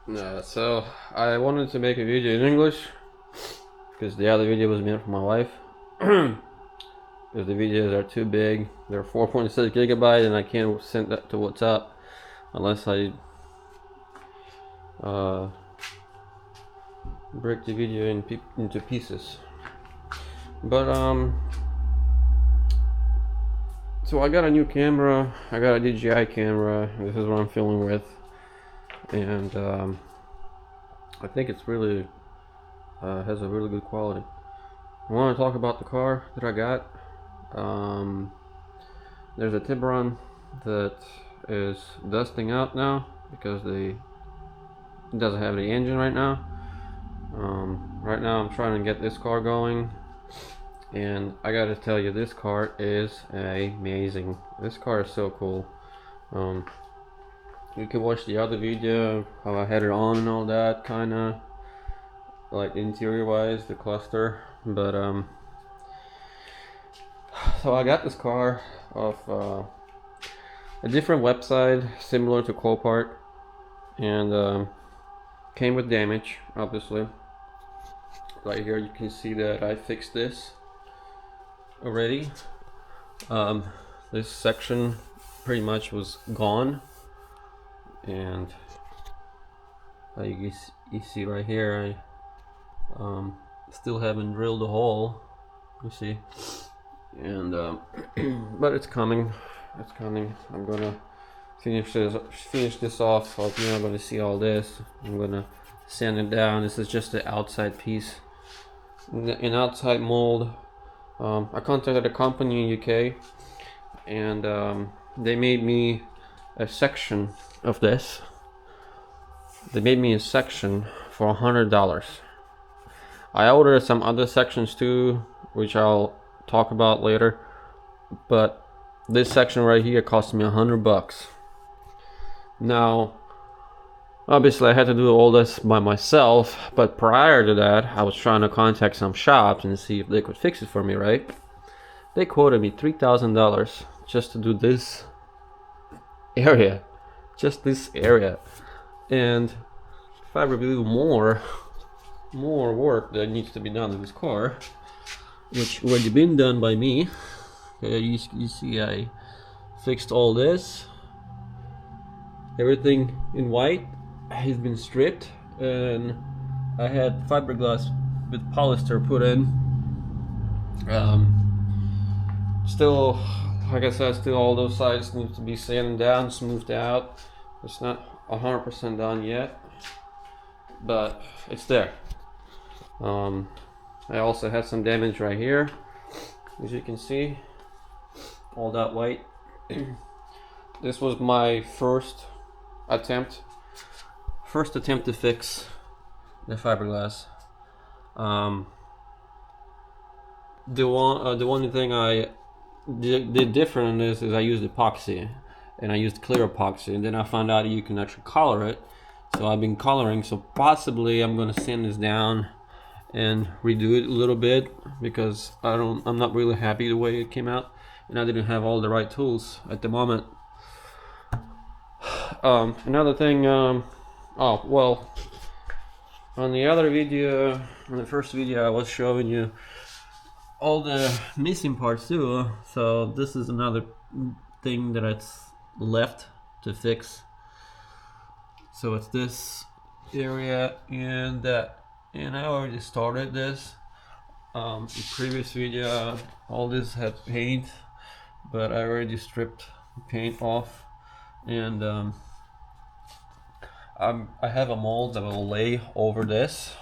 So I wanted to make a video in English because the other video was meant for my wife. Because the videos are too big. They're 4.6 gigabyte, and I can't send that to WhatsApp unless I break the video into pieces. But so I got a new camera. I got a DJI camera. This is what I'm filming with, and I think it's really has a really good quality. I want to talk about the car that I got. There's a Tiburon that is dusting out now because it doesn't have the engine right now. Right now I'm trying to get this car going, and I gotta tell you, this car is amazing. This car is so cool. You can watch the other video how I had it on and all that, kinda like interior wise, the cluster. But so I got this car off a different website similar to Copart, and came with damage, obviously. Right here you can see that I fixed this already. This section pretty much was gone, and you see right here I still haven't drilled a hole, you see, and but it's coming. I'm gonna finish this off. You're not gonna see all this. I'm gonna sand it down. This is just the outside piece, an outside mold. I contacted a company in UK, and they made me a section of this. They made me a section for $100. I ordered some other sections too, which I'll talk about later, but this section right here cost me $100. Now, obviously I had to do all this by myself, but prior to that I was trying to contact some shops and see if they could fix it for me, right? They quoted me $3,000 just to do this area, just this area. And if I review more work that needs to be done to this car, which already been done by me. You see I fixed all this. Everything in white has been stripped, and I had fiberglass with polyester put in. Still, like I said, still all those sides need to be sanded down, smoothed out. It's not 100% done yet, but it's there. I also had some damage right here, as you can see, all that white. This was my first attempt to fix the fiberglass. The only thing I did different in this is I used epoxy, and I used clear epoxy, and then I found out you can actually color it. So I've been coloring, so possibly I'm gonna sand this down and redo it a little bit, because I'm not really happy the way it came out, and I didn't have all the right tools at the moment. Another thing, oh well, on the other video, in the first video I was showing you all the missing parts too, so this is another thing that it's left to fix. So it's this area and that. And I already started this. The previous video, all this had paint, but I already stripped the paint off, and I have a mold that will lay over this,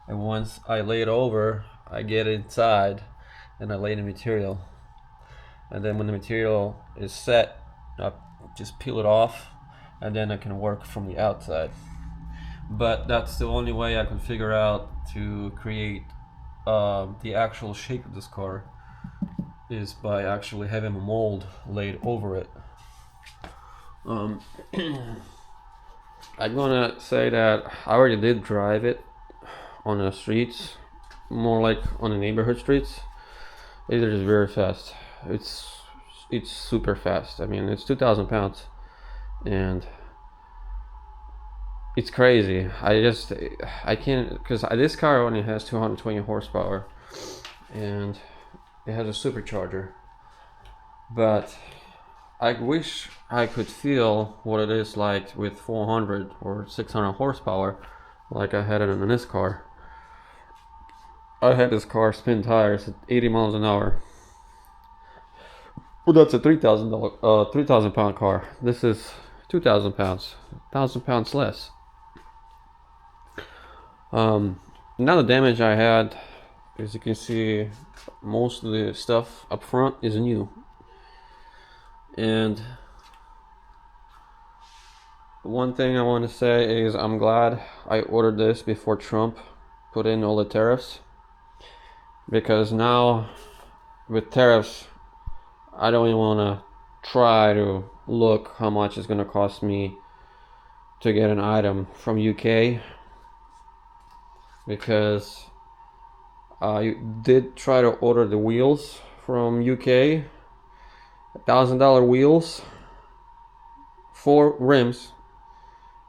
and once I lay it over, I get inside and I lay the material, and then when the material is set, I just peel it off, and then I can work from the outside. But that's the only way I could figure out to create the actual shape of this car, is by actually having a mold laid over it. I'm gonna say that I already did drive it on the streets, more like on the neighborhood streets. It is very fast. It's super fast. I mean, it's 2,000 pounds, and it's crazy. I can't, because this car only has 220 horsepower and it has a supercharger, but I wish I could feel what it is like with 400 or 600 horsepower like I had it in this car. I had this car spin tires at 80 miles an hour. Well, that's a 3,000 pound car. This is 2,000 pounds, 1,000 pounds less. Now the damage I had, as you can see, most of the stuff up front is new. And one thing I want to say is I'm glad I ordered this before Trump put in all the tariffs, because now with tariffs I don't even want to try to look how much it's going to cost me to get an item from UK, because I did try to order the wheels from UK, $1,000 wheels, 4 rims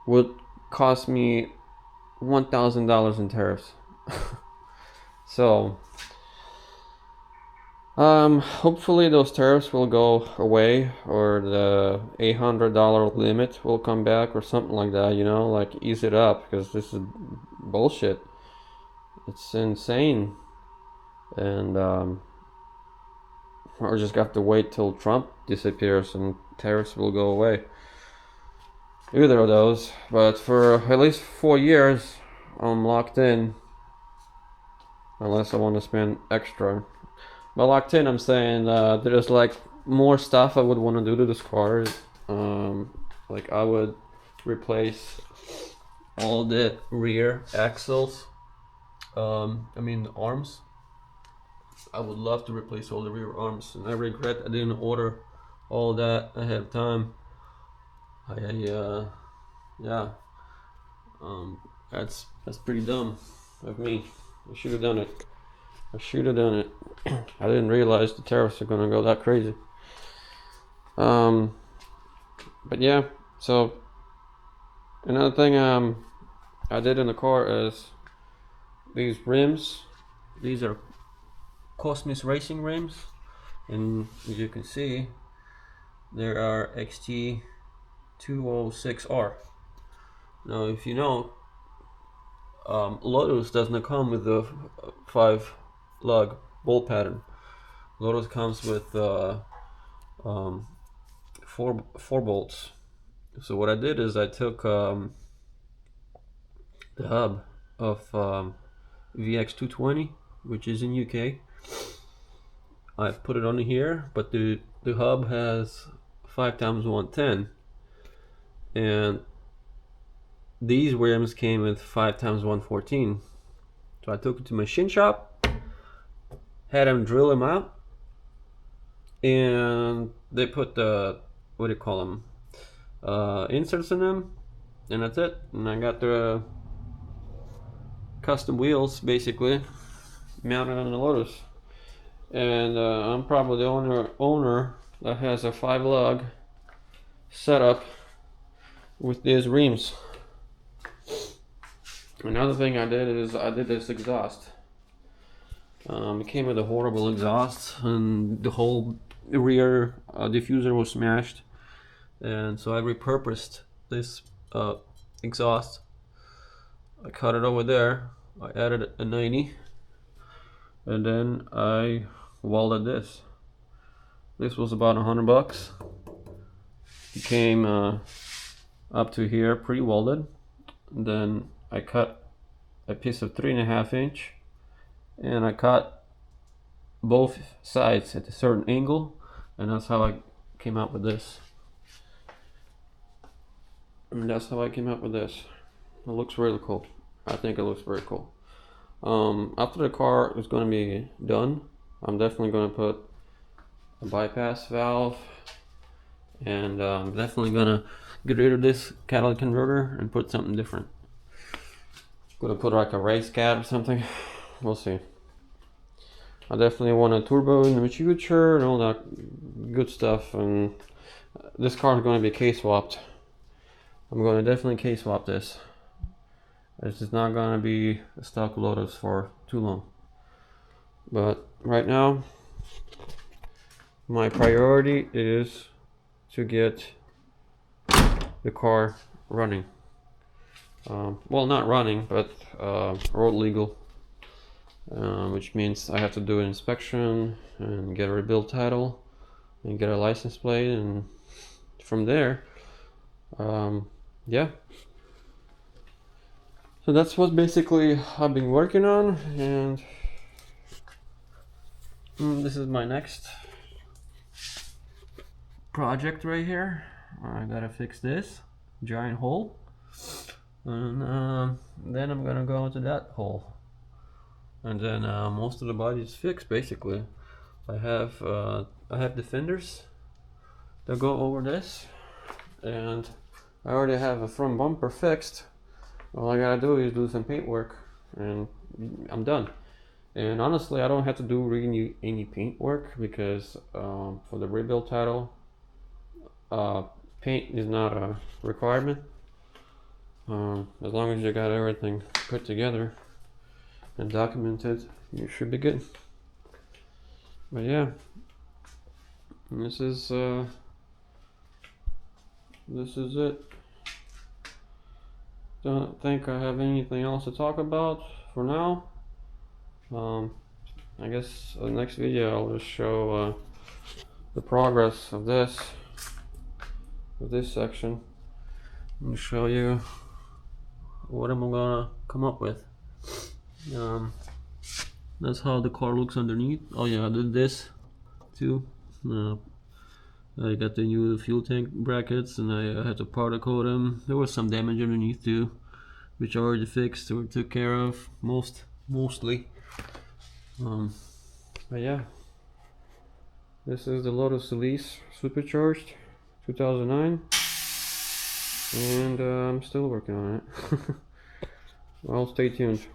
would cost me $1,000 in tariffs. So hopefully those tariffs will go away, or the $800 limit will come back or something like that, you know, like ease it up, because this is bullshit. It's insane. And or just have to wait till Trump disappears and tariffs will go away. Either of those. But for at least 4 years I'm locked in, unless I want to spend extra. By locked in, I'm saying there's like more stuff I would want to do to this car. Like I would replace all the rear axles, arms. I would love to replace all the rear arms, and I regret I didn't order all that ahead of time. That's pretty dumb of me. I should have done it. I didn't realize the tariffs are gonna go that crazy. But yeah, so another thing I did in the car is these rims. These are Cosmos Racing rims, and as you can see, there are XT206R. Now, if you know, Lotus doesn't come with the 5 lug bolt pattern. Lotus comes with 4 bolts. So what I did is I took the hub of VX220, which is in UK. I put it on here, but the hub has 5x110, and these rims came with 5x114. So I took it to machine shop, had them drill them out, and they put the, what do you call them, inserts in them, and that's it. And I got the custom wheels basically mounted on the Lotus. And I'm probably the owner that has a 5 lug setup with these rims. Another thing I did is I did this exhaust. It came with a horrible exhaust, and the whole rear diffuser was smashed, and so I repurposed this exhaust. I cut it over there, I added a 90, and then I welded this. This was about $100. It came up to here pre-welded. Then I cut a piece of 3.5 inch, and I cut both sides at a certain angle, and that's how I came out with this. And that's how I came up with this. It looks really cool. I think it looks very cool. After the car is going to be done, I'm definitely going to put a bypass valve, and I'm definitely going to get rid of this catalytic converter and put something different. Going to put like a race cat or something. We'll see. I definitely want a turbo in the future and all that good stuff, and this car is going to be K-swapped. I'm going to definitely K-swap this. This is not gonna be a stock Lotus for too long. But right now, my priority is to get the car running. Well, not running, but road legal, which means I have to do an inspection and get a rebuild title and get a license plate, and from there, yeah. So that's what basically I've been working on, and this is my next project right here. I gotta fix this giant hole, and then I'm gonna go into that hole, and then most of the body is fixed basically. I have the fenders that go over this, and I already have a front bumper fixed. All I gotta do is do some paint work and I'm done. And honestly, I don't have to do really any paint work because for the rebuild title, paint is not a requirement. As long as you got everything put together and documented, you should be good. But yeah, this is it. Don't think I have anything else to talk about for now. I guess the next video I'll just show the progress of this section and show you what I'm gonna come up with. That's how the car looks underneath. Oh yeah, I did this too. I got the new fuel tank brackets, and I had to powder coat them. There was some damage underneath too, which I already fixed or took care of mostly. But yeah, this is the Lotus Elise Supercharged 2009, and I'm still working on it. Well, stay tuned.